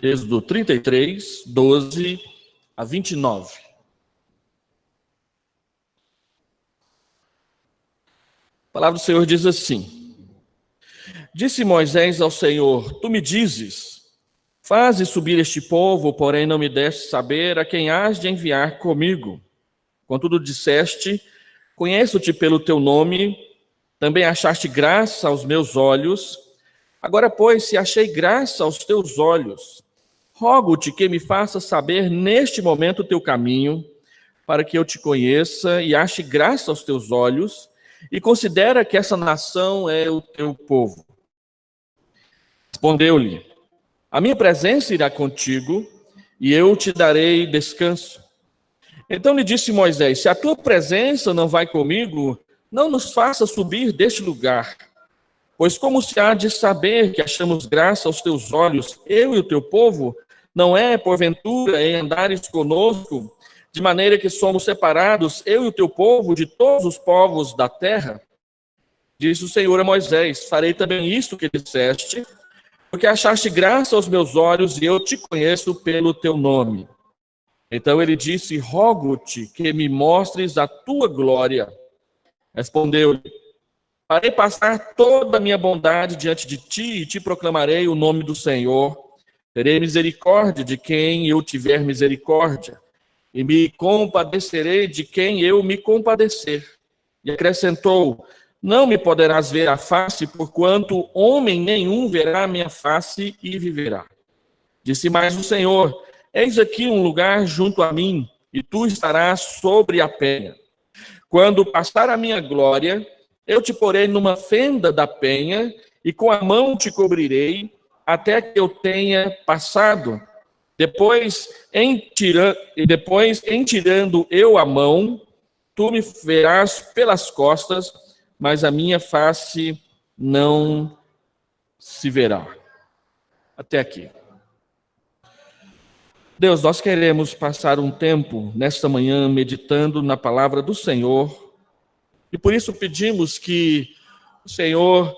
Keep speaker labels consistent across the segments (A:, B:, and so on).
A: Êxodo 33, 12 a 29. A palavra do Senhor diz assim: Disse Moisés ao Senhor: Tu me dizes, faze subir este povo, porém não me deste saber a quem hás de enviar comigo. Contudo disseste, conheço-te pelo teu nome, também achaste graça aos meus olhos. Agora, pois, se achei graça aos teus olhos, rogo-te que me faças saber neste momento o teu caminho, para que eu te conheça e ache graça aos teus olhos, e considera que essa nação é o teu povo. Respondeu-lhe: A minha presença irá contigo, e eu te darei descanso. Então lhe disse Moisés: Se a tua presença não vai comigo, não nos faça subir deste lugar. Pois como se há de saber que achamos graça aos teus olhos, eu e o teu povo, não é, porventura, em andares conosco, de maneira que somos separados, eu e o teu povo, de todos os povos da terra? Disse o Senhor a Moisés: Farei também isto que disseste, porque achaste graça aos meus olhos, e eu te conheço pelo teu nome. Então ele disse: Rogo-te que me mostres a tua glória. Respondeu-lhe: Farei passar toda a minha bondade diante de ti, e te proclamarei o nome do Senhor. Terei misericórdia de quem eu tiver misericórdia, e me compadecerei de quem eu me compadecer. E acrescentou: Não me poderás ver a face, porquanto homem nenhum verá a minha face e viverá. Disse mais o Senhor: Eis aqui um lugar junto a mim, e tu estarás sobre a penha. Quando passar a minha glória, eu te porei numa fenda da penha, e com a mão te cobrirei, até que eu tenha passado. Depois, em tirando eu a mão, tu me verás pelas costas, mas a minha face não se verá. Até aqui. Deus, nós queremos passar um tempo nesta manhã meditando na palavra do Senhor, e por isso pedimos que o Senhor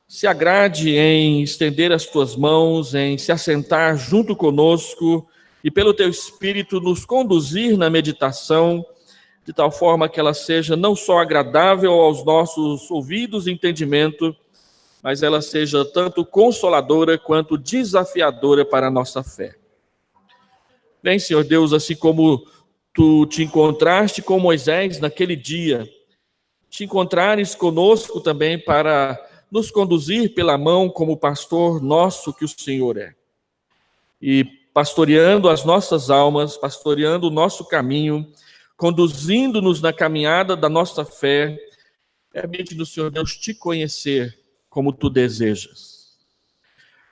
A: se agrade em estender as tuas mãos, em se assentar junto conosco e pelo teu Espírito nos conduzir na meditação, de tal forma que ela seja não só agradável aos nossos ouvidos e entendimento, mas ela seja tanto consoladora quanto desafiadora para a nossa fé. Vem, Senhor Deus, assim como tu te encontraste com Moisés naquele dia, te encontrares conosco também para nos conduzir pela mão como pastor nosso que o Senhor é. E pastoreando as nossas almas, pastoreando o nosso caminho, conduzindo-nos na caminhada da nossa fé, permite-nos, Senhor Deus, te conhecer como tu desejas.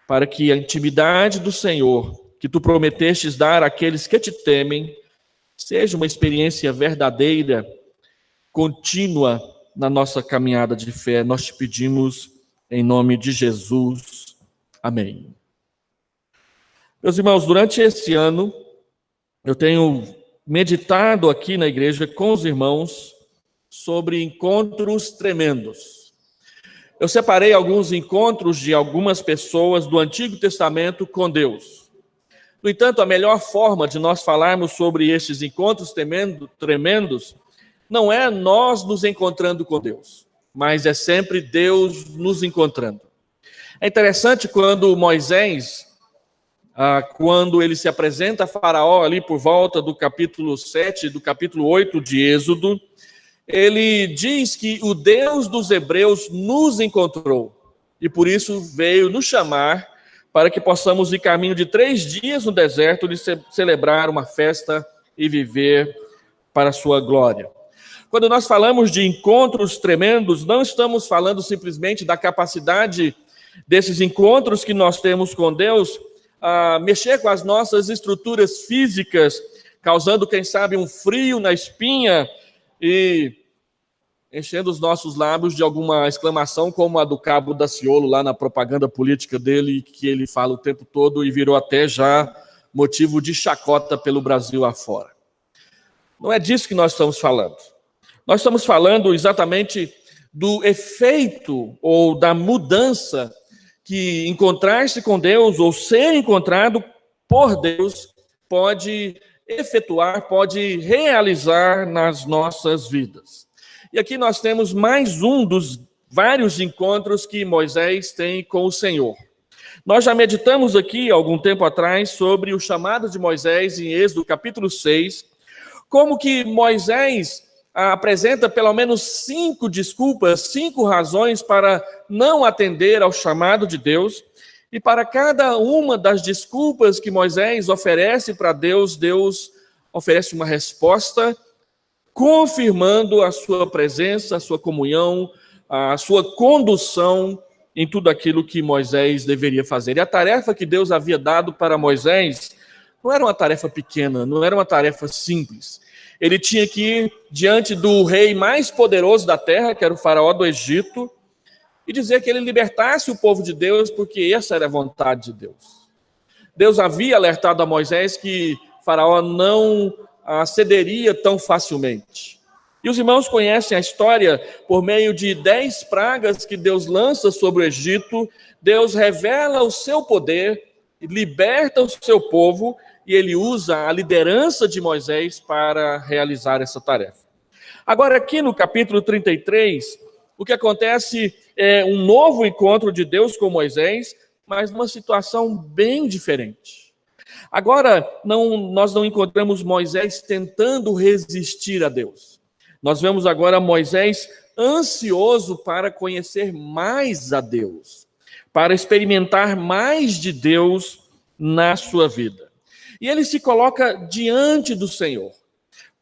A: Para que a intimidade do Senhor, que tu prometestes dar àqueles que te temem, seja uma experiência verdadeira, contínua na nossa caminhada de fé. Nós te pedimos em nome de Jesus. Amém. Meus irmãos, durante esse ano, eu tenho meditado aqui na igreja com os irmãos sobre encontros tremendos. Eu separei alguns encontros de algumas pessoas do Antigo Testamento com Deus. No entanto, a melhor forma de nós falarmos sobre estes encontros tremendos não é nós nos encontrando com Deus, mas é sempre Deus nos encontrando. É interessante quando Moisés, quando ele se apresenta a Faraó ali por volta do capítulo 7, do capítulo 8 de Êxodo, ele diz que o Deus dos hebreus nos encontrou e por isso veio nos chamar para que possamos ir caminho de 3 dias no deserto de celebrar uma festa e viver para a sua glória. Quando nós falamos de encontros tremendos, não estamos falando simplesmente da capacidade desses encontros que nós temos com Deus a mexer com as nossas estruturas físicas, causando, quem sabe, um frio na espinha e enchendo os nossos lábios de alguma exclamação como a do Cabo Daciolo lá na propaganda política dele, que ele fala o tempo todo e virou até já motivo de chacota pelo Brasil afora. Não é disso que nós estamos falando. Nós estamos falando exatamente do efeito ou da mudança que encontrar-se com Deus ou ser encontrado por Deus, pode efetuar, pode realizar nas nossas vidas. E aqui nós temos mais um dos vários encontros que Moisés tem com o Senhor. Nós já meditamos aqui, algum tempo atrás, sobre o chamado de Moisés em Êxodo, capítulo 6, como que Moisés apresenta pelo menos 5 desculpas, 5 razões para não atender ao chamado de Deus, e para cada uma das desculpas que Moisés oferece para Deus, Deus oferece uma resposta, confirmando a sua presença, a sua comunhão, a sua condução em tudo aquilo que Moisés deveria fazer. E a tarefa que Deus havia dado para Moisés não era uma tarefa pequena, não era uma tarefa simples. Ele tinha que ir diante do rei mais poderoso da terra, que era o faraó do Egito, e dizer que ele libertasse o povo de Deus, porque essa era a vontade de Deus. Deus havia alertado a Moisés que faraó não cederia tão facilmente. E os irmãos conhecem a história por meio de 10 pragas que Deus lança sobre o Egito. Deus revela o seu poder, liberta o seu povo, e ele usa a liderança de Moisés para realizar essa tarefa. Agora, aqui no capítulo 33, o que acontece é um novo encontro de Deus com Moisés, mas numa situação bem diferente. Agora, nós não encontramos Moisés tentando resistir a Deus. Nós vemos agora Moisés ansioso para conhecer mais a Deus, para experimentar mais de Deus na sua vida. E ele se coloca diante do Senhor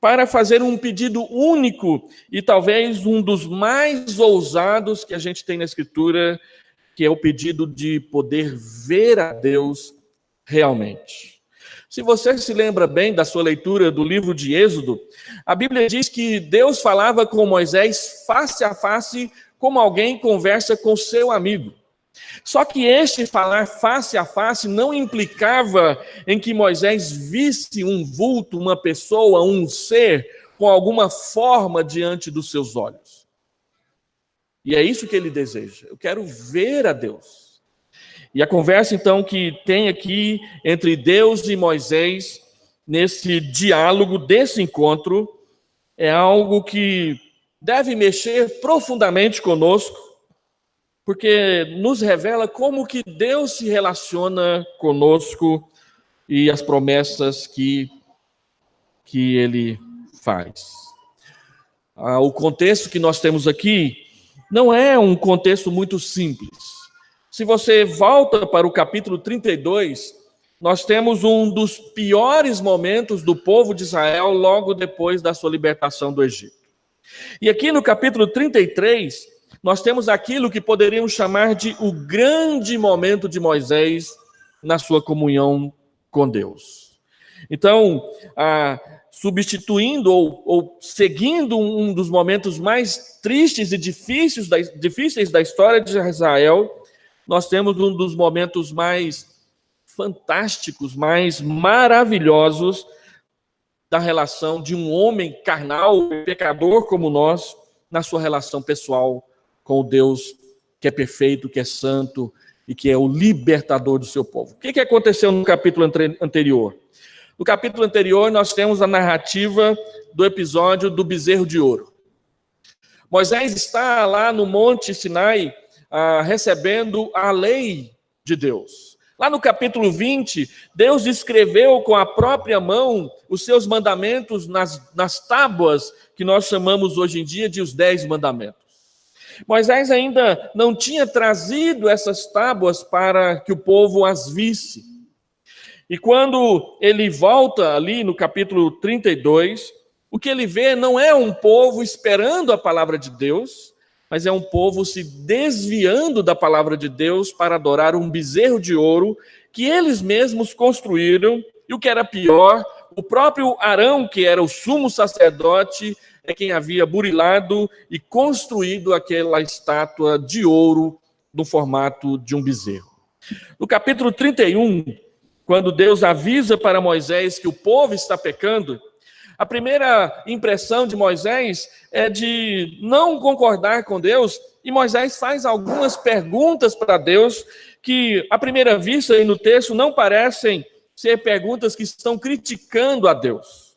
A: para fazer um pedido único e talvez um dos mais ousados que a gente tem na Escritura, que é o pedido de poder ver a Deus realmente. Se você se lembra bem da sua leitura do livro de Êxodo, a Bíblia diz que Deus falava com Moisés face a face, como alguém conversa com seu amigo. Só que este falar face a face não implicava em que Moisés visse um vulto, uma pessoa, um ser, com alguma forma diante dos seus olhos. E é isso que ele deseja. Eu quero ver a Deus. E a conversa, então, que tem aqui entre Deus e Moisés, nesse diálogo, desse encontro, é algo que deve mexer profundamente conosco, porque nos revela como que Deus se relaciona conosco e as promessas que Ele faz. O contexto que nós temos aqui não é um contexto muito simples. Se você volta para o capítulo 32, nós temos um dos piores momentos do povo de Israel logo depois da sua libertação do Egito. E aqui no capítulo 33, nós temos aquilo que poderíamos chamar de o grande momento de Moisés na sua comunhão com Deus. Então, substituindo ou seguindo um dos momentos mais tristes e difíceis da história de Israel, nós temos um dos momentos mais fantásticos, mais maravilhosos da relação de um homem carnal, pecador como nós, na sua relação pessoal com o Deus que é perfeito, que é santo e que é o libertador do seu povo. O que aconteceu no capítulo anterior? No capítulo anterior, nós temos a narrativa do episódio do bezerro de ouro. Moisés está lá no Monte Sinai, recebendo a lei de Deus. Lá no capítulo 20, Deus escreveu com a própria mão os seus mandamentos nas tábuas, que nós chamamos hoje em dia de os 10 mandamentos. Moisés ainda não tinha trazido essas tábuas para que o povo as visse. E quando ele volta ali no capítulo 32, o que ele vê não é um povo esperando a palavra de Deus, mas é um povo se desviando da palavra de Deus para adorar um bezerro de ouro que eles mesmos construíram. E o que era pior, o próprio Arão, que era o sumo sacerdote, é quem havia burilado e construído aquela estátua de ouro no formato de um bezerro. No capítulo 31, quando Deus avisa para Moisés que o povo está pecando, a primeira impressão de Moisés é de não concordar com Deus, e Moisés faz algumas perguntas para Deus que, à primeira vista e no texto, não parecem ser perguntas que estão criticando a Deus.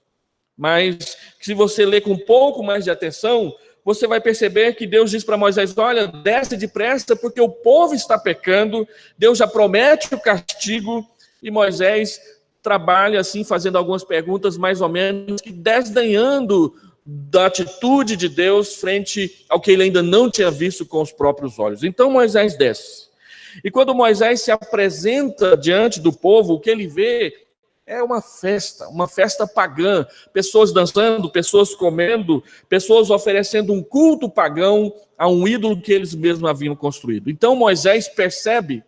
A: Mas se você ler com um pouco mais de atenção, você vai perceber que Deus diz para Moisés: olha, desce depressa porque o povo está pecando. Deus já promete o castigo e Moisés trabalha assim, fazendo algumas perguntas mais ou menos que desdenhando da atitude de Deus frente ao que ele ainda não tinha visto com os próprios olhos. Então Moisés desce. E quando Moisés se apresenta diante do povo, o que ele vê é uma festa pagã, pessoas dançando, pessoas comendo, pessoas oferecendo um culto pagão a um ídolo que eles mesmos haviam construído. Então Moisés percebe,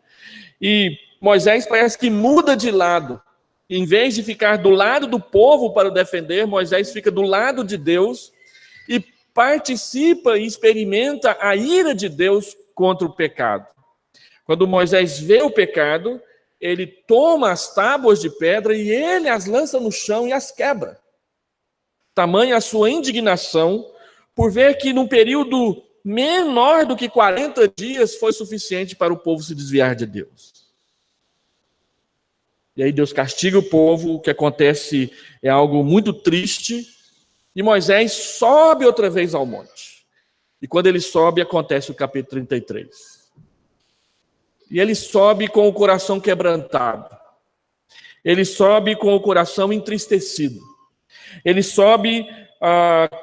A: e Moisés parece que muda de lado. Em vez de ficar do lado do povo para defender, Moisés fica do lado de Deus e participa e experimenta a ira de Deus contra o pecado. Quando Moisés vê o pecado, ele toma as tábuas de pedra e ele as lança no chão e as quebra. Tamanha a sua indignação por ver que num período menor do que 40 dias foi suficiente para o povo se desviar de Deus. E aí Deus castiga o povo, o que acontece é algo muito triste, e Moisés sobe outra vez ao monte. E quando ele sobe, acontece o capítulo 33. E ele sobe com o coração quebrantado. Ele sobe com o coração entristecido. Ele sobe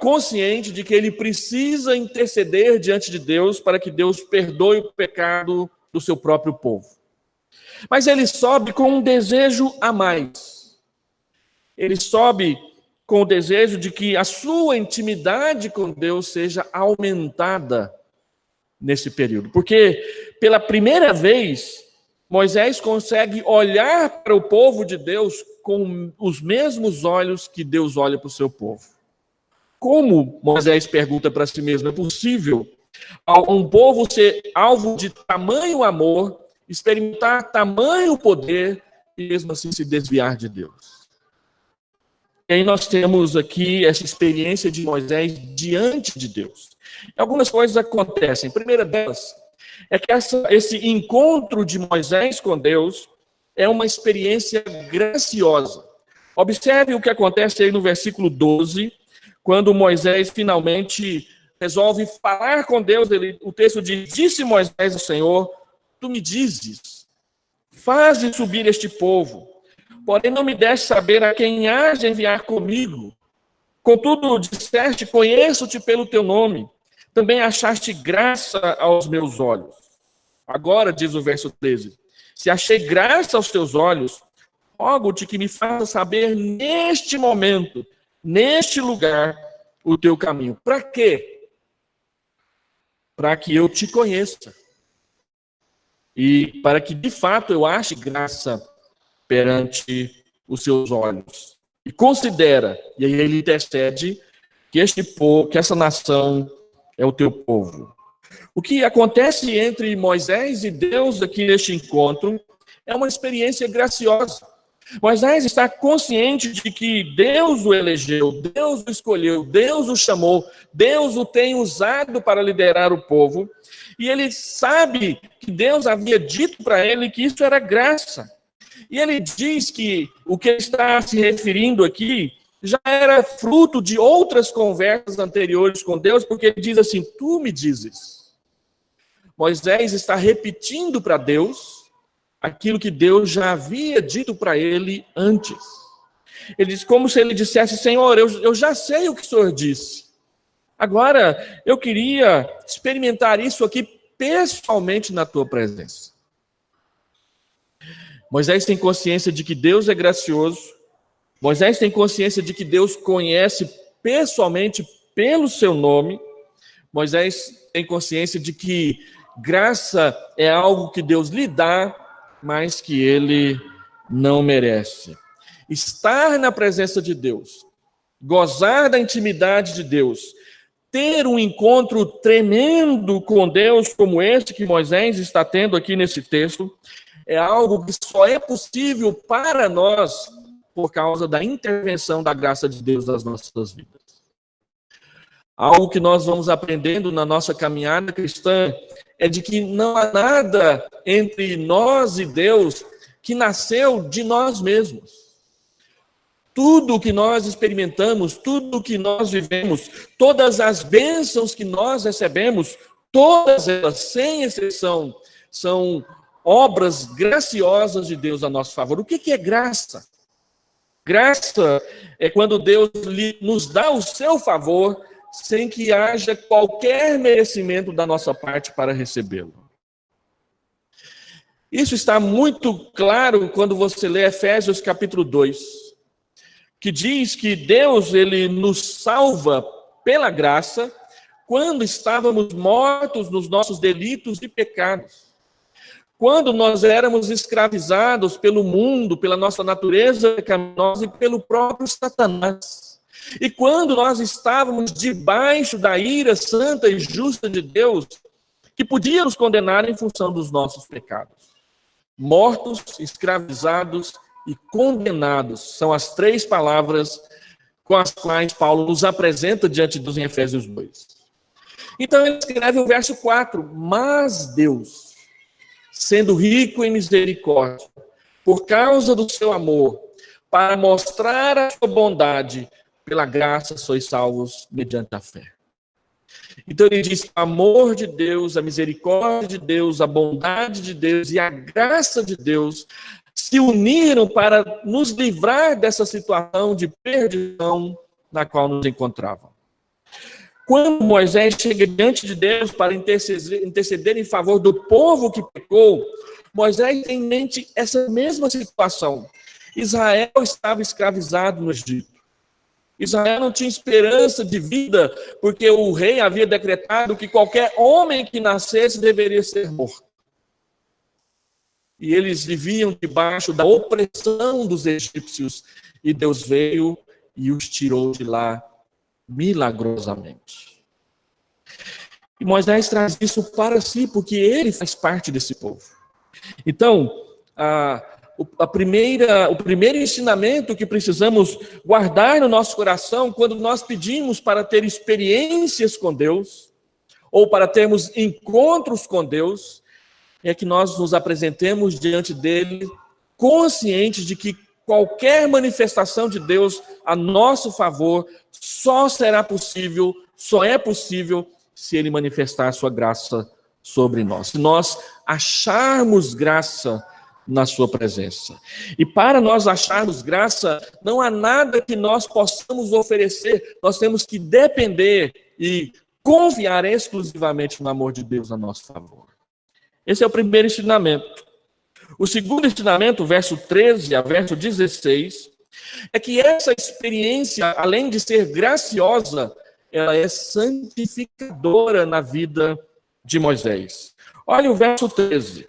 A: consciente de que ele precisa interceder diante de Deus para que Deus perdoe o pecado do seu próprio povo. Mas ele sobe com um desejo a mais. Ele sobe com o desejo de que a sua intimidade com Deus seja aumentada nesse período. Porque, pela primeira vez, Moisés consegue olhar para o povo de Deus com os mesmos olhos que Deus olha para o seu povo. Como, Moisés pergunta para si mesmo, é possível um povo ser alvo de tamanho amor, experimentar tamanho poder e mesmo assim se desviar de Deus? E aí nós temos aqui essa experiência de Moisés diante de Deus. E algumas coisas acontecem. A primeira delas é que esse encontro de Moisés com Deus é uma experiência graciosa. Observe o que acontece aí no versículo 12, quando Moisés finalmente resolve falar com Deus. O texto diz: disse Moisés ao Senhor: tu me dizes, faze subir este povo, porém não me deste saber a quem hás de enviar comigo. Contudo, disseste: conheço-te pelo teu nome, também achaste graça aos meus olhos. Agora, diz o verso 13, se achei graça aos teus olhos, rogo-te que me faça saber neste momento, neste lugar, o teu caminho. Para quê? Para que eu te conheça. E para que, de fato, eu ache graça perante os seus olhos. E considera, e aí ele intercede, que este povo, que essa nação é o teu povo. O que acontece entre Moisés e Deus aqui neste encontro é uma experiência graciosa. Moisés está consciente de que Deus o elegeu, Deus o escolheu, Deus o chamou, Deus o tem usado para liderar o povo. E ele sabe que Deus havia dito para ele que isso era graça. E ele diz que o que ele está se referindo aqui já era fruto de outras conversas anteriores com Deus, porque ele diz assim: tu me dizes. Moisés está repetindo para Deus aquilo que Deus já havia dito para ele antes. Ele diz como se ele dissesse: Senhor, eu já sei o que o Senhor disse. Agora, eu queria experimentar isso aqui pessoalmente na tua presença. Moisés tem consciência de que Deus é gracioso. Moisés tem consciência de que Deus conhece pessoalmente pelo seu nome. Moisés tem consciência de que graça é algo que Deus lhe dá, mas que ele não merece. Estar na presença de Deus, gozar da intimidade de Deus, ter um encontro tremendo com Deus como este que Moisés está tendo aqui nesse texto, é algo que só é possível para nós por causa da intervenção da graça de Deus nas nossas vidas. Algo que nós vamos aprendendo na nossa caminhada cristã é de que não há nada entre nós e Deus que nasceu de nós mesmos. Tudo o que nós experimentamos, tudo o que nós vivemos, todas as bênçãos que nós recebemos, todas elas, sem exceção, são obras graciosas de Deus a nosso favor. O que é graça? Graça é quando Deus nos dá o seu favor sem que haja qualquer merecimento da nossa parte para recebê-lo. Isso está muito claro quando você lê Efésios capítulo 2, que diz que Deus ele nos salva pela graça quando estávamos mortos nos nossos delitos e pecados. Quando nós éramos escravizados pelo mundo, pela nossa natureza pecaminosa e pelo próprio Satanás. E quando nós estávamos debaixo da ira santa e justa de Deus, que podia nos condenar em função dos nossos pecados. Mortos, escravizados e condenados são as três palavras com as quais Paulo nos apresenta diante de Deus em Efésios 2. Então ele escreve o verso 4, mas Deus, sendo rico em misericórdia, por causa do seu amor, para mostrar a sua bondade, pela graça sois salvos mediante a fé. Então ele diz, o amor de Deus, a misericórdia de Deus, a bondade de Deus e a graça de Deus se uniram para nos livrar dessa situação de perdição na qual nos encontrávamos. Quando Moisés chega diante de Deus para interceder em favor do povo que pecou, Moisés tem em mente essa mesma situação. Israel estava escravizado no Egito. Israel não tinha esperança de vida, porque o rei havia decretado que qualquer homem que nascesse deveria ser morto. E eles viviam debaixo da opressão dos egípcios, e Deus veio e os tirou de lá milagrosamente. E Moisés traz isso para si, porque ele faz parte desse povo. Então, o primeiro ensinamento que precisamos guardar no nosso coração quando nós pedimos para ter experiências com Deus, ou para termos encontros com Deus, é que nós nos apresentemos diante dele conscientes de que qualquer manifestação de Deus a nosso favor só será possível, só é possível se ele manifestar a sua graça sobre nós. Se nós acharmos graça na sua presença. E para nós acharmos graça, não há nada que nós possamos oferecer. Nós temos que depender e confiar exclusivamente no amor de Deus a nosso favor. Esse é o primeiro ensinamento. O segundo ensinamento, verso 13 a verso 16, é que essa experiência, além de ser graciosa, ela é santificadora na vida de Moisés. Olha o verso 13.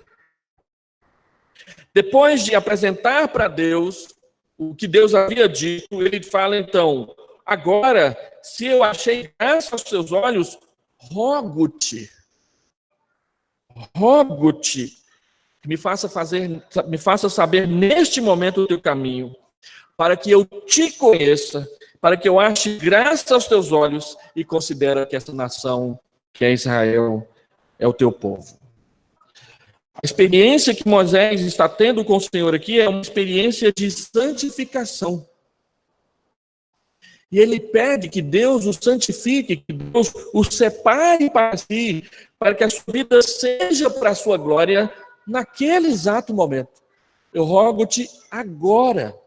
A: Depois de apresentar para Deus o que Deus havia dito, ele fala então, agora, se eu achei graça aos seus olhos, rogo-te, que me faça saber neste momento o teu caminho, para que eu te conheça, para que eu ache graça aos teus olhos e considere que essa nação, que é Israel, é o teu povo. A experiência que Moisés está tendo com o Senhor aqui é uma experiência de santificação. E ele pede que Deus o santifique, que Deus o separe para si, para que a sua vida seja para a sua glória naquele exato momento. Eu rogo-te agora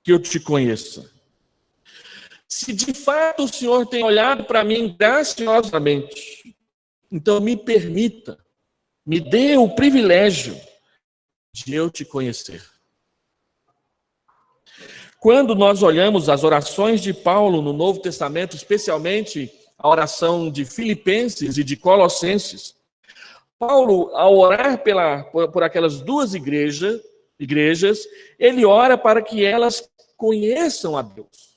A: que eu te conheça. Se de fato o Senhor tem olhado para mim graciosamente, então me permita, me dê o privilégio de eu te conhecer. Quando nós olhamos as orações de Paulo no Novo Testamento, especialmente a oração de Filipenses e de Colossenses, Paulo, ao orar por aquelas duas igrejas, ele ora para que elas conheçam a Deus.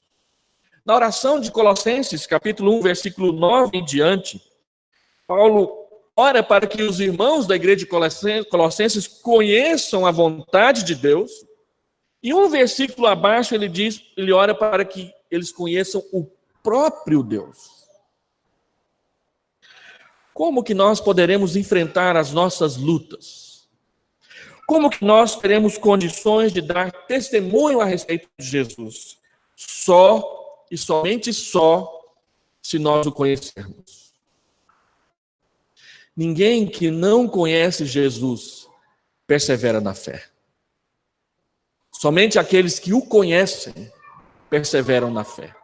A: Na oração de Colossenses, capítulo 1, versículo 9 em diante, Paulo ora para que os irmãos da igreja de Colossenses conheçam a vontade de Deus. E um versículo abaixo ele ora para que eles conheçam o próprio Deus. Como que nós poderemos enfrentar as nossas lutas? Como que nós teremos condições de dar testemunho a respeito de Jesus? Só e somente só se nós o conhecermos. Ninguém que não conhece Jesus persevera na fé. Somente aqueles que o conhecem perseveram na fé.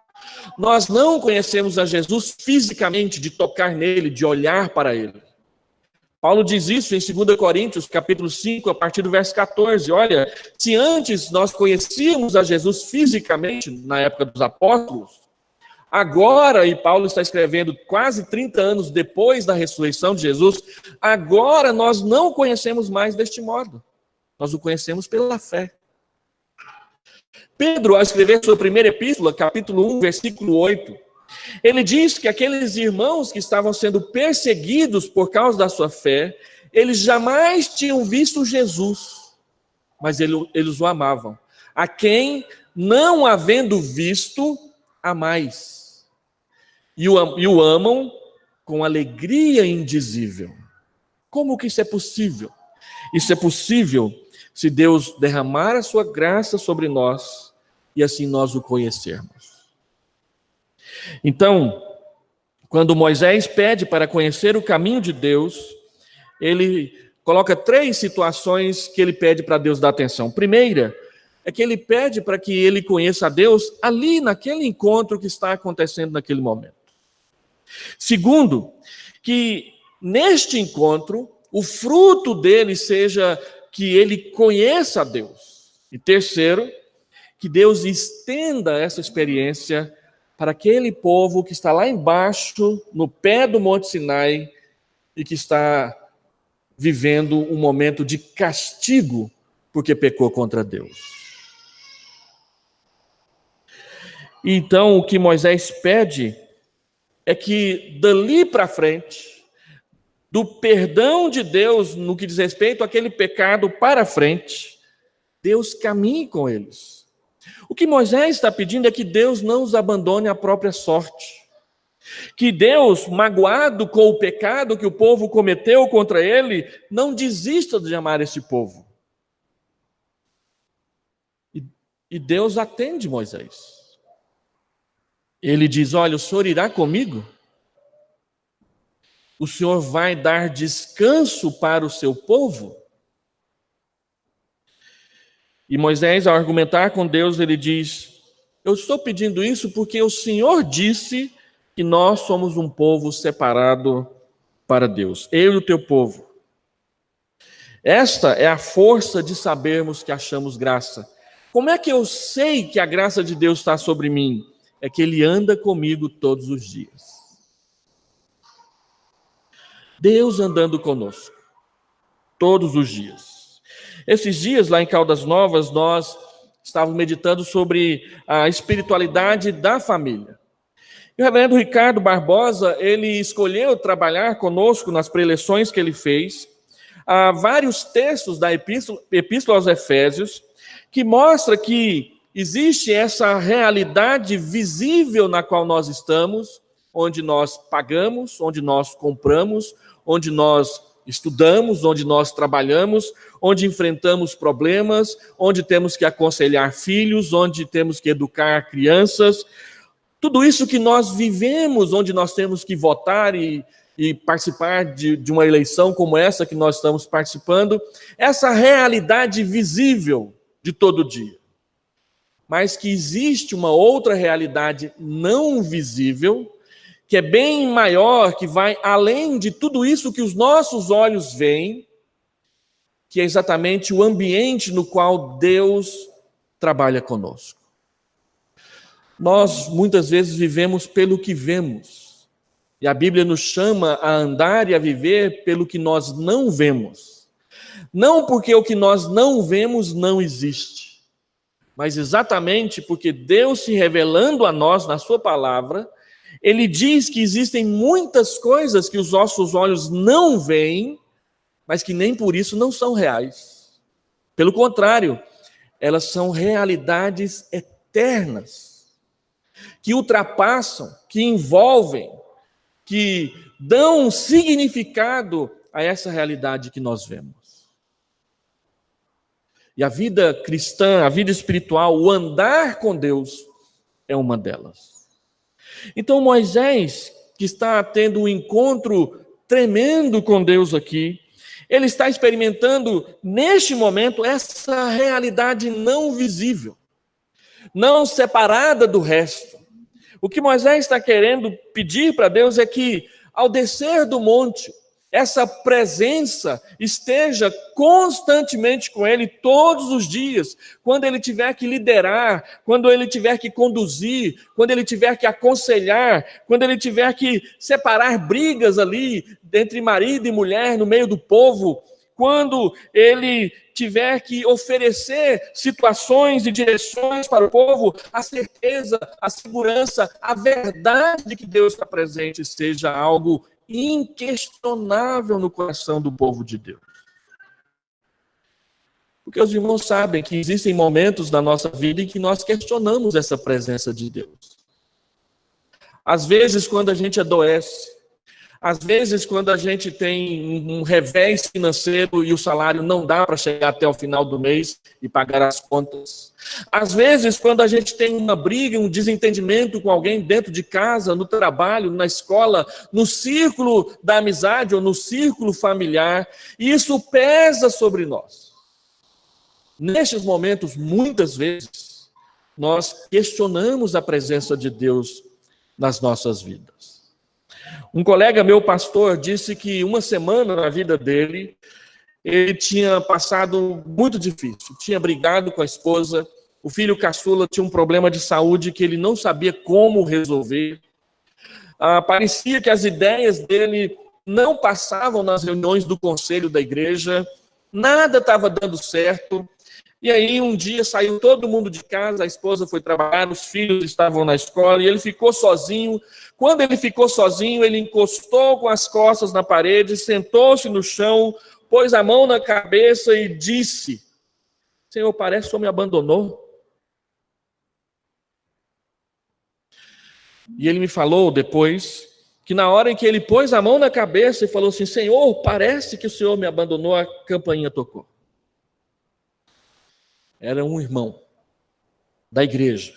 A: Nós não conhecemos a Jesus fisicamente, de tocar nele, de olhar para ele. Paulo diz isso em 2 Coríntios, capítulo 5, a partir do verso 14. Olha, se antes nós conhecíamos a Jesus fisicamente, na época dos apóstolos, agora, e Paulo está escrevendo quase 30 anos depois da ressurreição de Jesus, agora nós não o conhecemos mais deste modo. Nós o conhecemos pela fé. Pedro, ao escrever sua primeira epístola, capítulo 1, versículo 8, ele diz que aqueles irmãos que estavam sendo perseguidos por causa da sua fé, eles jamais tinham visto Jesus, mas eles o amavam. A quem, não havendo visto, amais. E o amam com alegria indizível. Como que isso é possível? Isso é possível se Deus derramar a sua graça sobre nós e assim nós o conhecermos. Então, quando Moisés pede para conhecer o caminho de Deus, ele coloca 3 situações que ele pede para Deus dar atenção. Primeira, é que ele pede para que ele conheça a Deus ali naquele encontro que está acontecendo naquele momento. Segundo, que neste encontro, o fruto dele seja que ele conheça a Deus. E terceiro, que Deus estenda essa experiência para aquele povo que está lá embaixo, no pé do Monte Sinai, e que está vivendo um momento de castigo porque pecou contra Deus. Então, o que Moisés pede é que dali para frente, do perdão de Deus no que diz respeito àquele pecado para frente, Deus caminhe com eles. O que Moisés está pedindo é que Deus não os abandone à própria sorte. Que Deus, magoado com o pecado que o povo cometeu contra ele, não desista de amar esse povo. E Deus atende Moisés. Ele diz: olha, o Senhor irá comigo? O Senhor vai dar descanso para o seu povo? E Moisés, ao argumentar com Deus, ele diz: eu estou pedindo isso porque o Senhor disse que nós somos um povo separado para Deus, eu e o teu povo. Esta é a força de sabermos que achamos graça. Como é que eu sei que a graça de Deus está sobre mim? É que Ele anda comigo todos os dias. Deus andando conosco, todos os dias. Esses dias, lá em Caldas Novas, nós estávamos meditando sobre a espiritualidade da família. E o reverendo Ricardo Barbosa, ele escolheu trabalhar conosco nas preleções que ele fez, vários textos da Epístola aos Efésios, que mostra que existe essa realidade visível na qual nós estamos, onde nós pagamos, onde nós compramos, onde nós estudamos, onde nós trabalhamos, onde enfrentamos problemas, onde temos que aconselhar filhos, onde temos que educar crianças. Tudo isso que nós vivemos, onde nós temos que votar e participar de uma eleição como essa que nós estamos participando, essa realidade visível de todo dia. Mas que existe uma outra realidade não visível, que é bem maior, que vai além de tudo isso que os nossos olhos veem, que é exatamente o ambiente no qual Deus trabalha conosco. Nós, muitas vezes, vivemos pelo que vemos, e a Bíblia nos chama a andar e a viver pelo que nós não vemos. Não porque o que nós não vemos não existe, mas exatamente porque Deus, se revelando a nós na sua palavra, Ele diz que existem muitas coisas que os nossos olhos não veem, mas que nem por isso não são reais. Pelo contrário, elas são realidades eternas, que ultrapassam, que envolvem, que dão um significado a essa realidade que nós vemos. E a vida cristã, a vida espiritual, o andar com Deus é uma delas. Então Moisés, que está tendo um encontro tremendo com Deus aqui, ele está experimentando neste momento essa realidade não visível, não separada do resto. O que Moisés está querendo pedir para Deus é que, ao descer do monte, essa presença esteja constantemente com ele todos os dias, quando ele tiver que liderar, quando ele tiver que conduzir, quando ele tiver que aconselhar, quando ele tiver que separar brigas ali entre marido e mulher no meio do povo, quando ele tiver que oferecer situações e direções para o povo, a certeza, a segurança, a verdade de que Deus está presente seja algo inquestionável no coração do povo de Deus. Porque os irmãos sabem que existem momentos da nossa vida em que nós questionamos essa presença de Deus. Às vezes, quando a gente adoece, às vezes, quando a gente tem um revés financeiro e o salário não dá para chegar até o final do mês e pagar as contas. Às vezes, quando a gente tem uma briga, um desentendimento com alguém dentro de casa, no trabalho, na escola, no círculo da amizade ou no círculo familiar, e isso pesa sobre nós. Nestes momentos, muitas vezes, nós questionamos a presença de Deus nas nossas vidas. Um colega meu, pastor, disse que uma semana na vida dele, ele tinha passado muito difícil, tinha brigado com a esposa, o filho caçula tinha um problema de saúde que ele não sabia como resolver. Parecia que as ideias dele não passavam nas reuniões do conselho da igreja, nada estava dando certo. E aí um dia saiu todo mundo de casa, a esposa foi trabalhar, os filhos estavam na escola e ele ficou sozinho. Quando ele ficou sozinho, ele encostou com as costas na parede, sentou-se no chão, pôs a mão na cabeça e disse: Senhor, parece que o Senhor me abandonou. E ele me falou depois que na hora em que ele pôs a mão na cabeça e falou assim: Senhor, parece que o Senhor me abandonou, a campainha tocou. Era um irmão da igreja,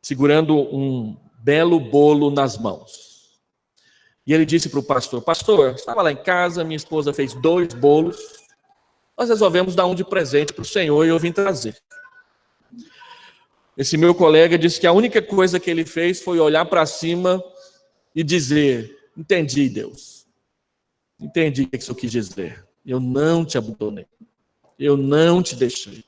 A: segurando um belo bolo nas mãos. E ele disse para o pastor: Pastor, estava lá em casa, minha esposa fez 2 bolos, nós resolvemos dar um de presente para o Senhor e eu vim trazer. Esse meu colega disse que a única coisa que ele fez foi olhar para cima e dizer: entendi, Deus. Entendi o que isso quis dizer. Eu não te abandonei. Eu não te deixei.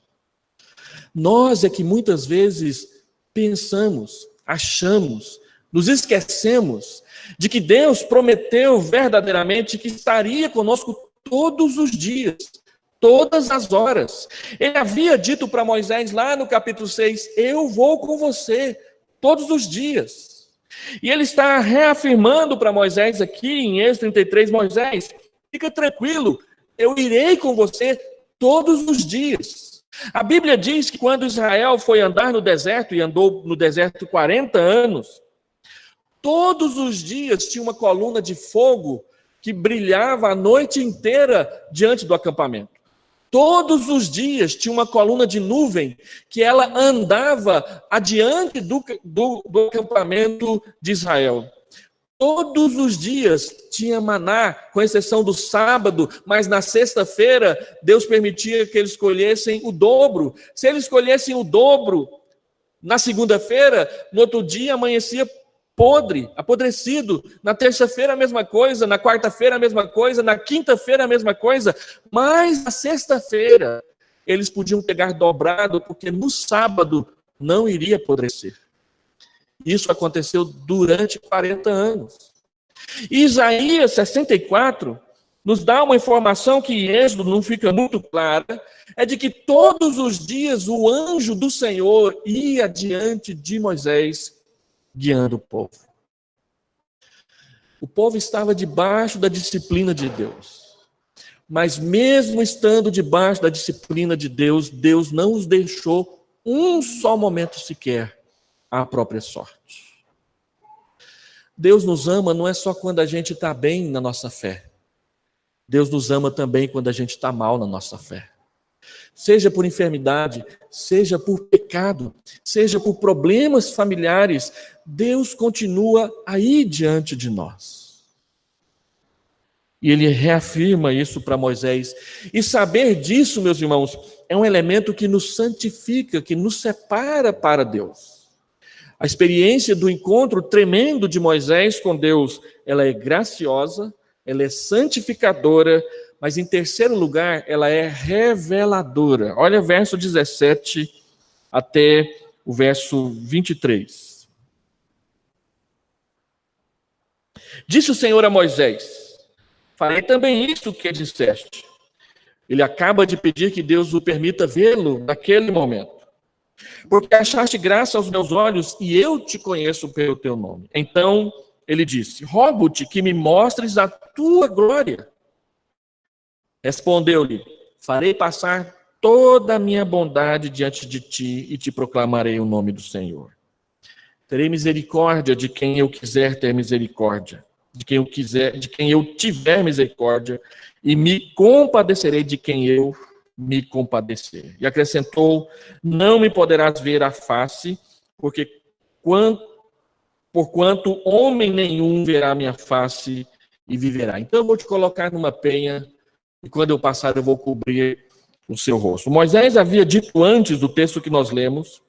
A: Nós é que muitas vezes pensamos, achamos, nos esquecemos de que Deus prometeu verdadeiramente que estaria conosco todos os dias, todas as horas. Ele havia dito para Moisés lá no capítulo 6, eu vou com você todos os dias. E ele está reafirmando para Moisés aqui em Êxodo 33, Moisés, fica tranquilo, eu irei com você todos os dias. A Bíblia diz que quando Israel foi andar no deserto, e andou no deserto 40 anos, todos os dias tinha uma coluna de fogo que brilhava a noite inteira diante do acampamento. Todos os dias tinha uma coluna de nuvem que ela andava adiante do acampamento de Israel. Todos os dias tinha maná, com exceção do sábado, mas na sexta-feira Deus permitia que eles escolhessem o dobro. Se eles escolhessem o dobro, na segunda-feira, no outro dia amanhecia podre, apodrecido. Na terça-feira a mesma coisa, na quarta-feira a mesma coisa, na quinta-feira a mesma coisa, mas na sexta-feira eles podiam pegar dobrado, porque no sábado não iria apodrecer. Isso aconteceu durante 40 anos. E Isaías 64 nos dá uma informação que em Êxodo não fica muito clara, é de que todos os dias o anjo do Senhor ia diante de Moisés, guiando o povo. O povo estava debaixo da disciplina de Deus. Mas mesmo estando debaixo da disciplina de Deus, Deus não os deixou um só momento sequer à própria sorte. Deus nos ama não é só quando a gente está bem na nossa fé. Deus nos ama também quando a gente está mal na nossa fé. Seja por enfermidade, seja por pecado, seja por problemas familiares, Deus continua aí diante de nós. E ele reafirma isso para Moisés. E saber disso, meus irmãos, é um elemento que nos santifica, que nos separa para Deus. A experiência do encontro tremendo de Moisés com Deus, ela é graciosa, ela é santificadora, mas em terceiro lugar, ela é reveladora. Olha o verso 17 até o verso 23. Disse o Senhor a Moisés: farei também isso que disseste. Ele acaba de pedir que Deus o permita vê-lo naquele momento. Porque achaste graça aos meus olhos e eu te conheço pelo teu nome. Então ele disse: rogo-te que me mostres a tua glória. Respondeu-lhe: farei passar toda a minha bondade diante de ti e te proclamarei o nome do Senhor. Terei misericórdia de quem eu quiser ter misericórdia, de quem eu tiver misericórdia, e me compadecerei de quem eu me compadecer. E acrescentou: não me poderás ver a face, porquanto homem nenhum verá minha face e viverá. Então eu vou te colocar numa penha, e quando eu passar eu vou cobrir o seu rosto. Moisés havia dito antes do texto que nós lemos,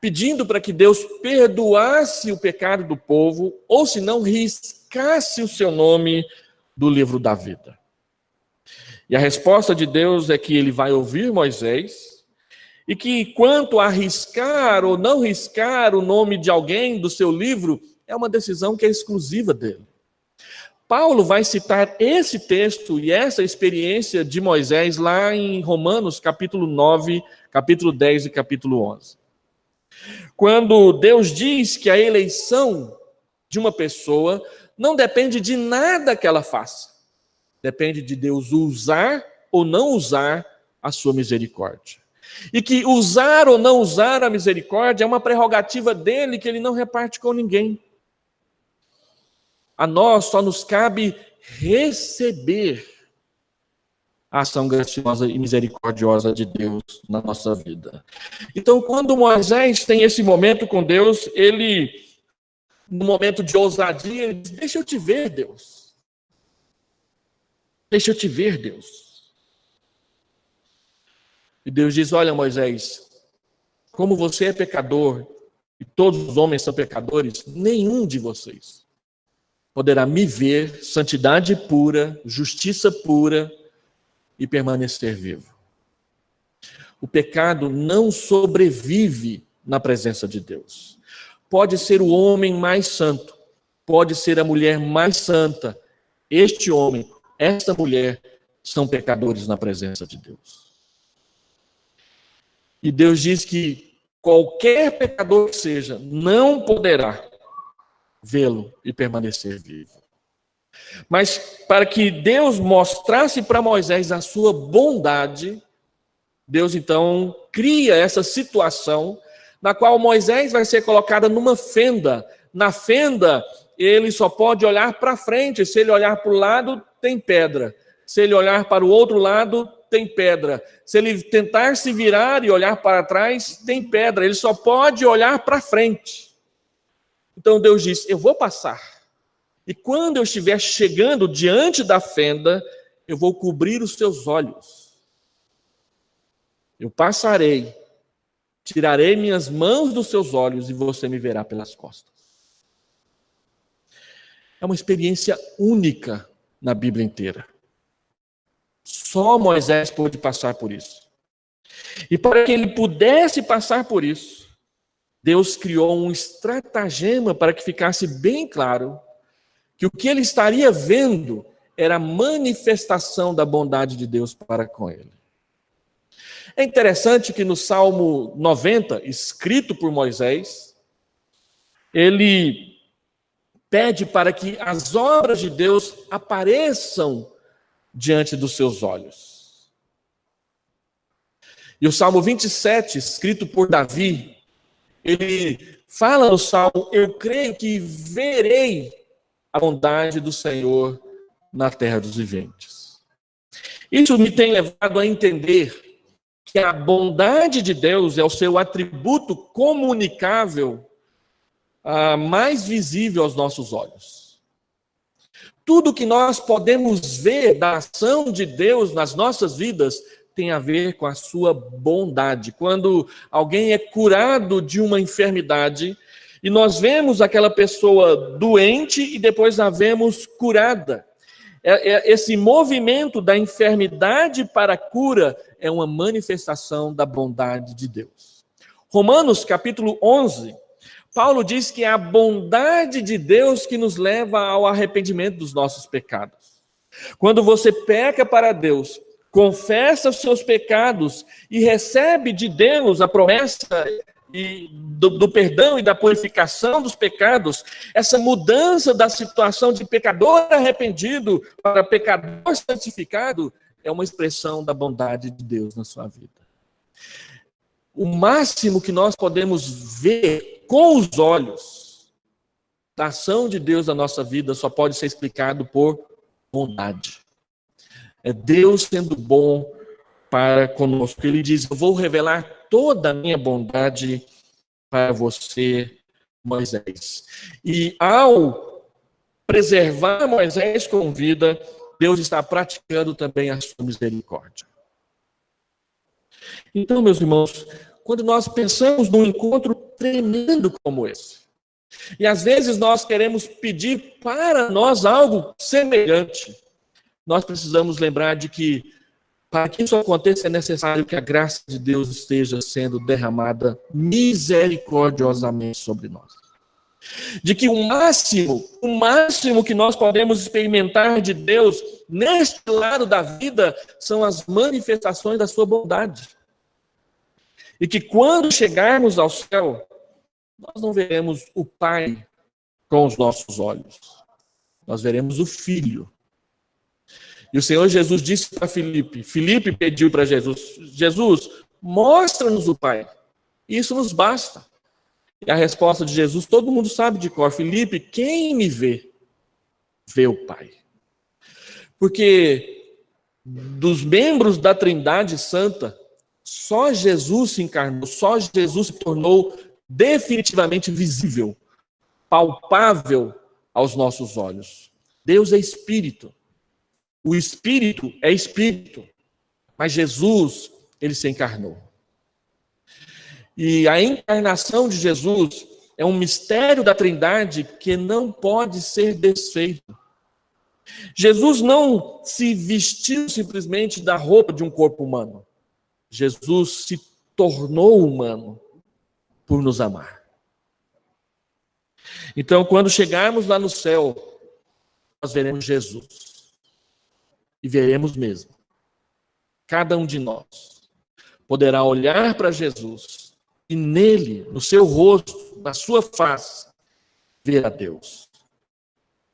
A: pedindo para que Deus perdoasse o pecado do povo, ou se não, riscasse o seu nome do livro da vida. E a resposta de Deus é que ele vai ouvir Moisés, e que quanto a riscar ou não riscar o nome de alguém do seu livro, é uma decisão que é exclusiva dele. Paulo vai citar esse texto e essa experiência de Moisés lá em Romanos, capítulo 9, capítulo 10 e capítulo 11. Quando Deus diz que a eleição de uma pessoa não depende de nada que ela faça. Depende de Deus usar ou não usar a sua misericórdia. E que usar ou não usar a misericórdia é uma prerrogativa dele que ele não reparte com ninguém. A nós só nos cabe receber a ação graciosa e misericordiosa de Deus na nossa vida. Então, quando Moisés tem esse momento com Deus, ele, no momento de ousadia, ele diz: deixa eu te ver, Deus. Deixa eu te ver, Deus. E Deus diz: olha, Moisés, como você é pecador, e todos os homens são pecadores, nenhum de vocês poderá me ver, santidade pura, justiça pura, e permanecer vivo. O pecado não sobrevive na presença de Deus. Pode ser o homem mais santo, pode ser a mulher mais santa. Este homem, esta mulher, são pecadores na presença de Deus. E Deus diz que qualquer pecador que seja, não poderá vê-lo e permanecer vivo. Mas para que Deus mostrasse para Moisés a sua bondade, Deus então cria essa situação na qual Moisés vai ser colocado numa fenda. Na fenda, ele só pode olhar para frente. Se ele olhar para o lado, tem pedra. Se ele olhar para o outro lado, tem pedra. Se ele tentar se virar e olhar para trás, tem pedra. Ele só pode olhar para frente. Então Deus diz: eu vou passar. E quando eu estiver chegando diante da fenda, eu vou cobrir os seus olhos. Eu passarei, tirarei minhas mãos dos seus olhos e você me verá pelas costas. É uma experiência única na Bíblia inteira. Só Moisés pôde passar por isso. E para que ele pudesse passar por isso, Deus criou um estratagema para que ficasse bem claro que o que ele estaria vendo era a manifestação da bondade de Deus para com ele. É interessante que no Salmo 90, escrito por Moisés, ele pede para que as obras de Deus apareçam diante dos seus olhos. E o Salmo 27, escrito por Davi, ele fala no Salmo: eu creio que verei a bondade do Senhor na terra dos viventes. Isso me tem levado a entender que a bondade de Deus é o seu atributo comunicável, mais visível aos nossos olhos. Tudo que nós podemos ver da ação de Deus nas nossas vidas tem a ver com a sua bondade. Quando alguém é curado de uma enfermidade e nós vemos aquela pessoa doente e depois a vemos curada, esse movimento da enfermidade para a cura é uma manifestação da bondade de Deus. Romanos capítulo 11, Paulo diz que é a bondade de Deus que nos leva ao arrependimento dos nossos pecados. Quando você peca para Deus, confessa os seus pecados e recebe de Deus a promessa do perdão e da purificação dos pecados, essa mudança da situação de pecador arrependido para pecador santificado é uma expressão da bondade de Deus na sua vida. O máximo que nós podemos ver com os olhos da ação de Deus na nossa vida só pode ser explicado por bondade. É Deus sendo bom para conosco. Ele diz: eu vou revelar toda a minha bondade para você, Moisés. E ao preservar Moisés com vida, Deus está praticando também a sua misericórdia. Então, meus irmãos, quando nós pensamos num encontro tremendo como esse, e às vezes nós queremos pedir para nós algo semelhante, nós precisamos lembrar de que para que isso aconteça, é necessário que a graça de Deus esteja sendo derramada misericordiosamente sobre nós. De que o máximo que nós podemos experimentar de Deus neste lado da vida são as manifestações da sua bondade. E que quando chegarmos ao céu, nós não veremos o Pai com os nossos olhos. Nós veremos o Filho. E o Senhor Jesus disse para Filipe, Filipe pediu para Jesus, Jesus, mostra-nos o Pai. Isso nos basta. E a resposta de Jesus, todo mundo sabe de cor, Filipe, quem me vê, vê o Pai. Porque dos membros da Trindade Santa, só Jesus se encarnou, só Jesus se tornou definitivamente visível, palpável aos nossos olhos. Deus é Espírito. O Espírito é Espírito, mas Jesus, ele se encarnou. E a encarnação de Jesus é um mistério da Trindade que não pode ser desfeito. Jesus não se vestiu simplesmente da roupa de um corpo humano. Jesus se tornou humano por nos amar. Então, quando chegarmos lá no céu, nós veremos Jesus. E veremos mesmo. Cada um de nós poderá olhar para Jesus e nele, no seu rosto, na sua face, ver a Deus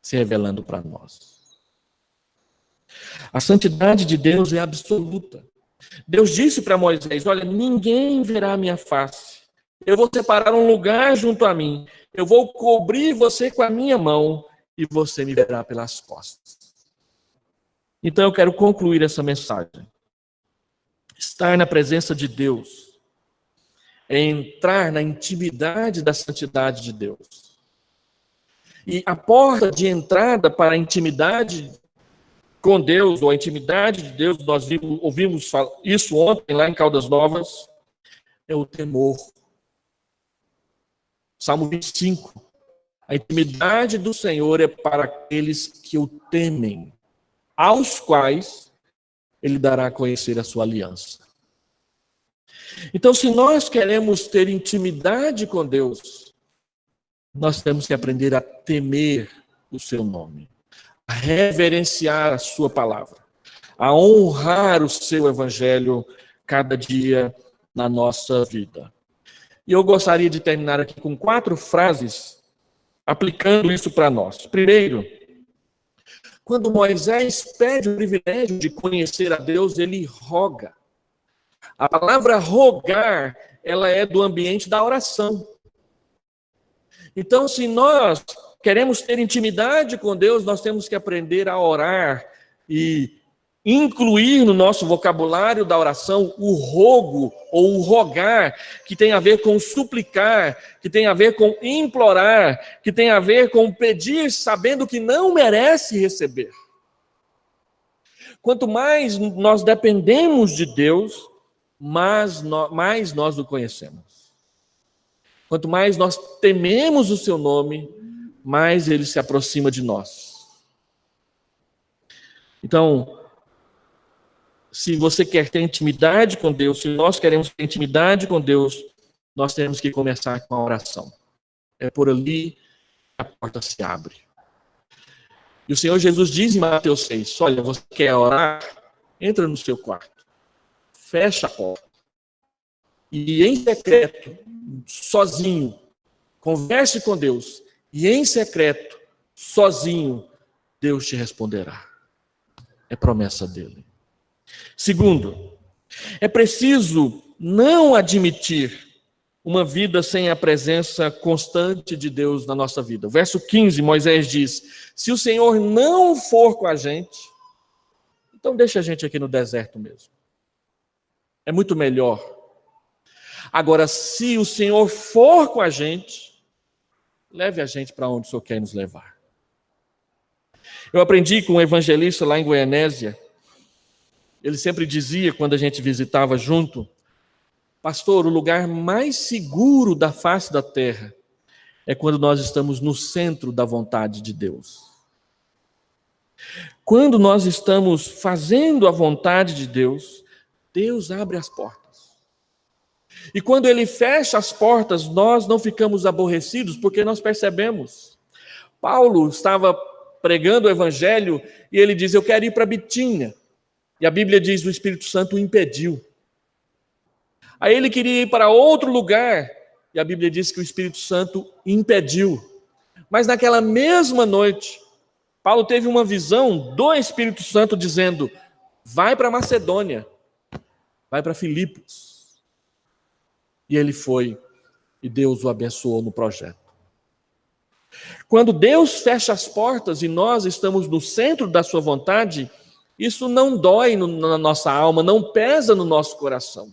A: se revelando para nós. A santidade de Deus é absoluta. Deus disse para Moisés: olha, ninguém verá a minha face. Eu vou separar um lugar junto a mim. Eu vou cobrir você com a minha mão e você me verá pelas costas. Então eu quero concluir essa mensagem. Estar na presença de Deus é entrar na intimidade da santidade de Deus. E a porta de entrada para a intimidade com Deus, ou a intimidade de Deus, nós ouvimos isso ontem lá em Caldas Novas, é o temor. Salmo 25. A intimidade do Senhor é para aqueles que o temem, aos quais ele dará a conhecer a sua aliança. Então, se nós queremos ter intimidade com Deus, nós temos que aprender a temer o seu nome, a reverenciar a sua palavra, a honrar o seu evangelho cada dia na nossa vida. E eu gostaria de terminar aqui com 4 frases aplicando isso para nós. Primeiro, quando Moisés pede o privilégio de conhecer a Deus, ele roga. A palavra rogar, ela é do ambiente da oração. Então, se nós queremos ter intimidade com Deus, nós temos que aprender a orar e incluir no nosso vocabulário da oração o rogo ou o rogar, que tem a ver com suplicar, que tem a ver com implorar, que tem a ver com pedir sabendo que não merece receber. Quanto mais nós dependemos de Deus, mais nós o conhecemos. Quanto mais nós tememos o seu nome, mais ele se aproxima de nós. Então, se você quer ter intimidade com Deus, se nós queremos ter intimidade com Deus, nós temos que começar com a oração. É por ali que a porta se abre. E o Senhor Jesus diz em Mateus 6, olha, você quer orar? Entra no seu quarto, fecha a porta e em secreto, sozinho, converse com Deus e em secreto, sozinho, Deus te responderá. É promessa dele. Segundo, é preciso não admitir uma vida sem a presença constante de Deus na nossa vida. Verso 15, Moisés diz, se o Senhor não for com a gente, então deixa a gente aqui no deserto mesmo. É muito melhor. Agora, se o Senhor for com a gente, leve a gente para onde o Senhor quer nos levar. Eu aprendi com um evangelista lá em Goianésia. Ele sempre dizia, quando a gente visitava junto, pastor, o lugar mais seguro da face da terra é quando nós estamos no centro da vontade de Deus. Quando nós estamos fazendo a vontade de Deus, Deus abre as portas. E quando Ele fecha as portas, nós não ficamos aborrecidos, porque nós percebemos. Paulo estava pregando o Evangelho e ele diz, eu quero ir para Bitínia. E a Bíblia diz, o Espírito Santo o impediu. Aí ele queria ir para outro lugar, e a Bíblia diz que o Espírito Santo impediu. Mas naquela mesma noite, Paulo teve uma visão do Espírito Santo dizendo, vai para Macedônia, vai para Filipos. E ele foi, e Deus o abençoou no projeto. Quando Deus fecha as portas e nós estamos no centro da sua vontade, isso não dói na nossa alma, não pesa no nosso coração.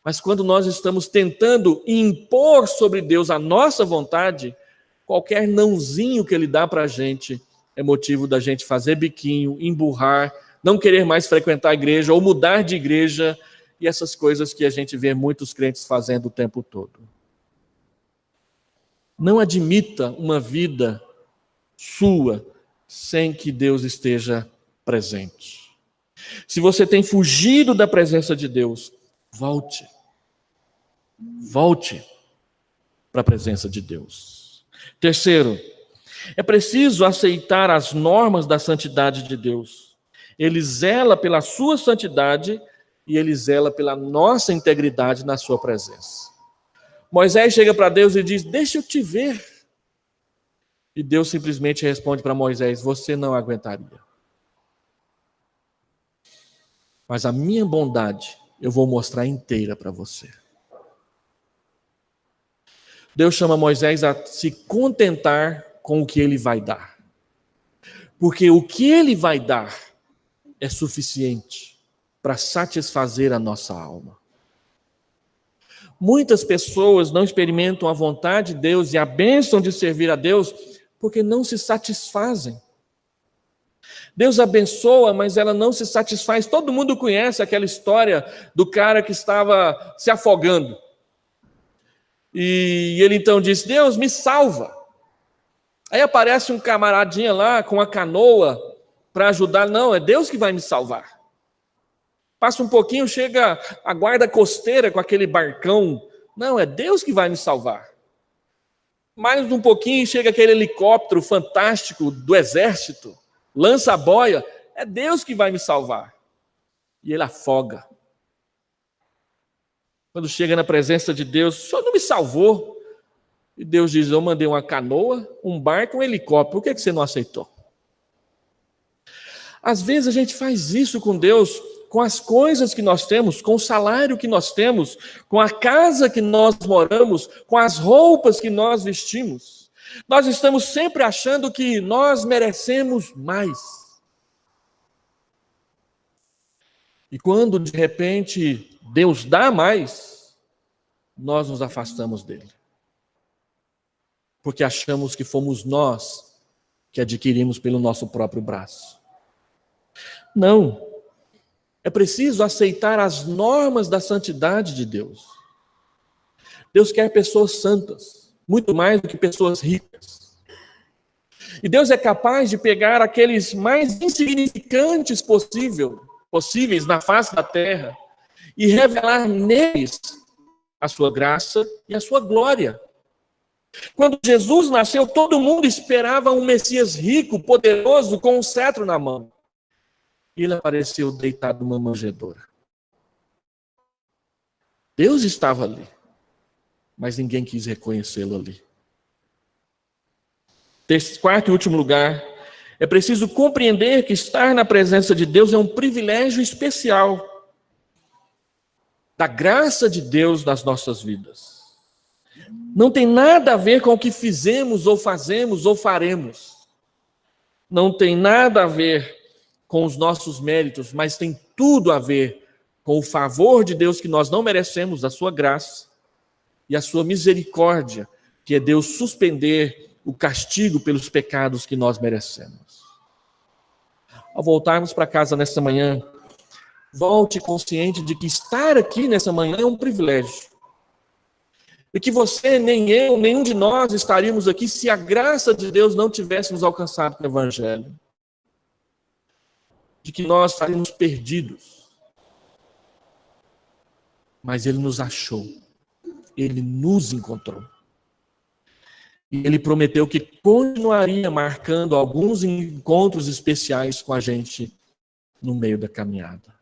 A: Mas quando nós estamos tentando impor sobre Deus a nossa vontade, qualquer nãozinho que Ele dá para a gente é motivo da gente fazer biquinho, emburrar, não querer mais frequentar a igreja ou mudar de igreja e essas coisas que a gente vê muitos crentes fazendo o tempo todo. Não admita uma vida sua sem que Deus esteja presente. Se você tem fugido da presença de Deus, volte. Volte para a presença de Deus. Terceiro, é preciso aceitar as normas da santidade de Deus. Ele zela pela sua santidade e Ele zela pela nossa integridade na sua presença. Moisés chega para Deus e diz, deixa eu te ver. E Deus simplesmente responde para Moisés, você não aguentaria. Mas a minha bondade eu vou mostrar inteira para você. Deus chama Moisés a se contentar com o que Ele vai dar. Porque o que Ele vai dar é suficiente para satisfazer a nossa alma. Muitas pessoas não experimentam a vontade de Deus e a bênção de servir a Deus porque não se satisfazem. Deus abençoa, mas ela não se satisfaz. Todo mundo conhece aquela história do cara que estava se afogando. E ele então disse, Deus, me salva. Aí aparece um camaradinha lá com a canoa para ajudar. Não, é Deus que vai me salvar. Passa um pouquinho, chega a guarda costeira com aquele barcão. Não, é Deus que vai me salvar. Mais um pouquinho, chega aquele helicóptero fantástico do exército. Lança a boia. É Deus que vai me salvar. E ele afoga. Quando chega na presença de Deus, o Senhor não me salvou. E Deus diz, eu mandei uma canoa, um barco, um helicóptero. Por que você não aceitou? Às vezes a gente faz isso com Deus, com as coisas que nós temos, com o salário que nós temos, com a casa que nós moramos, com as roupas que nós vestimos. Nós estamos sempre achando que nós merecemos mais. E quando, de repente, Deus dá mais, nós nos afastamos dele. Porque achamos que fomos nós que adquirimos pelo nosso próprio braço. Não. É preciso aceitar as normas da santidade de Deus. Deus quer pessoas santas, muito mais do que pessoas ricas. E Deus é capaz de pegar aqueles mais insignificantes possíveis na face da terra e revelar neles a sua graça e a sua glória. Quando Jesus nasceu, todo mundo esperava um Messias rico, poderoso, com um cetro na mão. E ele apareceu deitado numa manjedoura. Deus estava ali, mas ninguém quis reconhecê-lo ali. Quarto e último lugar, é preciso compreender que estar na presença de Deus é um privilégio especial da graça de Deus nas nossas vidas. Não tem nada a ver com o que fizemos ou fazemos ou faremos. Não tem nada a ver com os nossos méritos, mas tem tudo a ver com o favor de Deus que nós não merecemos, a sua graça e a sua misericórdia, que é Deus suspender o castigo pelos pecados que nós merecemos. Ao voltarmos para casa nesta manhã, volte consciente de que estar aqui nessa manhã é um privilégio. E que você, nem eu, nenhum de nós estaríamos aqui se a graça de Deus não tivesse nos alcançado com o Evangelho. De que nós estaríamos perdidos. Mas Ele nos achou. Ele nos encontrou. E Ele prometeu que continuaria marcando alguns encontros especiais com a gente no meio da caminhada.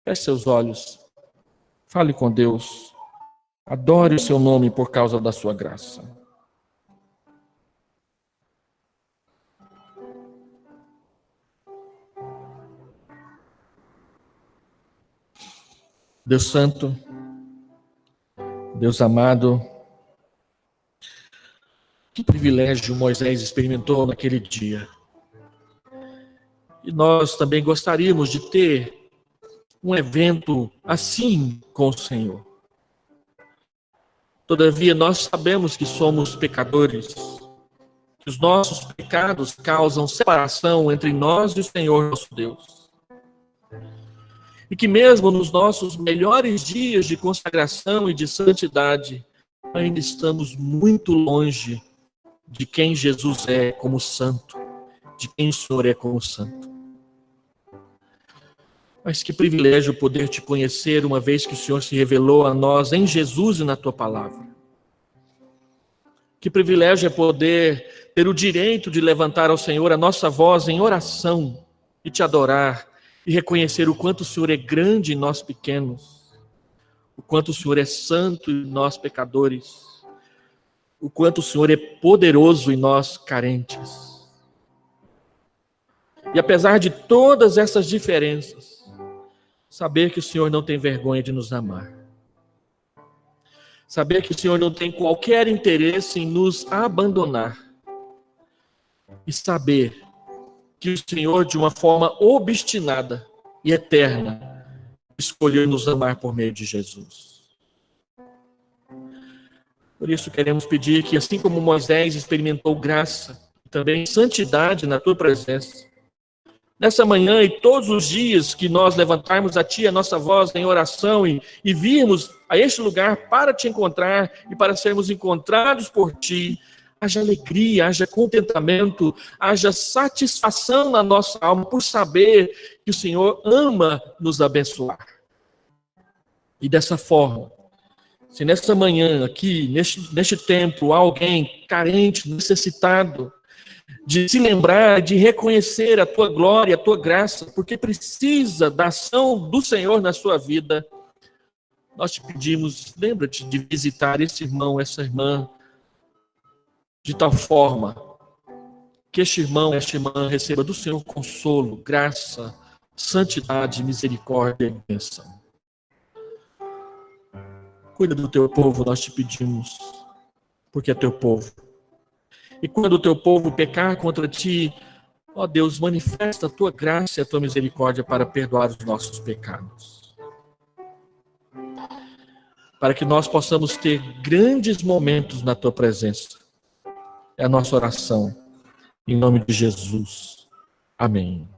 A: Feche seus olhos. Fale com Deus. Adore o seu nome por causa da sua graça. Deus Santo, Deus amado, que privilégio Moisés experimentou naquele dia. E nós também gostaríamos de ter um evento assim com o Senhor. Todavia, nós sabemos que somos pecadores, que os nossos pecados causam separação entre nós e o Senhor nosso Deus. E que mesmo nos nossos melhores dias de consagração e de santidade, ainda estamos muito longe de quem Jesus é como santo, de quem o Senhor é como santo. Mas que privilégio poder te conhecer uma vez que o Senhor se revelou a nós em Jesus e na tua palavra. Que privilégio é poder ter o direito de levantar ao Senhor a nossa voz em oração e te adorar e reconhecer o quanto o Senhor é grande em nós pequenos, o quanto o Senhor é santo em nós pecadores, o quanto o Senhor é poderoso em nós carentes. E apesar de todas essas diferenças, saber que o Senhor não tem vergonha de nos amar. Saber que o Senhor não tem qualquer interesse em nos abandonar. E saber que o Senhor, de uma forma obstinada e eterna, escolheu nos amar por meio de Jesus. Por isso queremos pedir que, assim como Moisés experimentou graça e também santidade na tua presença, nessa manhã e todos os dias que nós levantarmos a Ti a nossa voz em oração e virmos a este lugar para Te encontrar e para sermos encontrados por Ti, haja alegria, haja contentamento, haja satisfação na nossa alma por saber que o Senhor ama nos abençoar. E dessa forma, se nessa manhã aqui, neste tempo, há alguém carente, necessitado, de se lembrar, de reconhecer a tua glória, a tua graça, porque precisa da ação do Senhor na sua vida, nós te pedimos, lembra-te de visitar esse irmão, essa irmã, de tal forma que este irmão, esta irmã receba do Senhor consolo, graça, santidade, misericórdia e bênção. Cuida do teu povo, nós te pedimos, porque é teu povo. E quando o teu povo pecar contra ti, Ó Deus, manifesta a tua graça e a tua misericórdia para perdoar os nossos pecados. Para que nós possamos ter grandes momentos na tua presença. É a nossa oração. Em nome de Jesus. Amém.